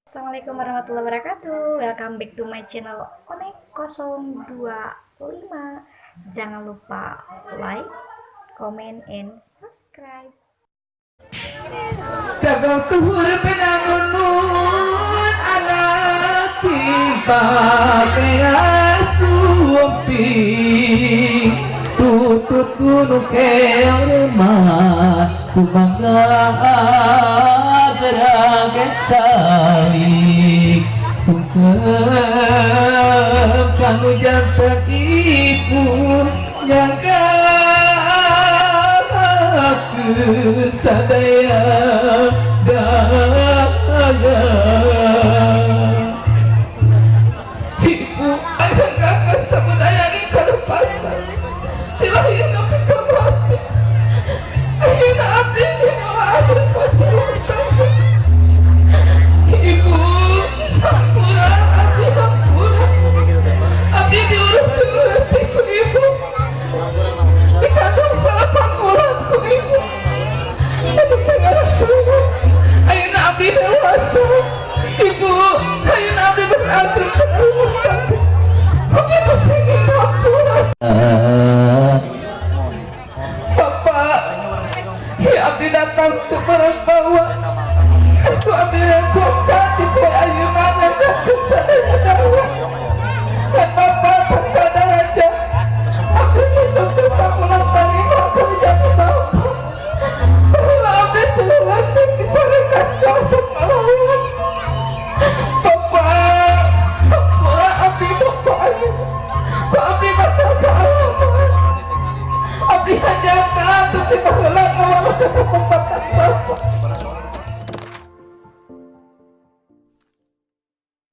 Assalamualaikum warahmatullahi wabarakatuh. Welcome back to my channel Onek 025. Jangan lupa like, comment, and subscribe. Dagang tuhur pinangunun anak pakai asumpi tutut gunung kelma subangga gerakan tali sungkem kanu jantan ibu jaga sadaya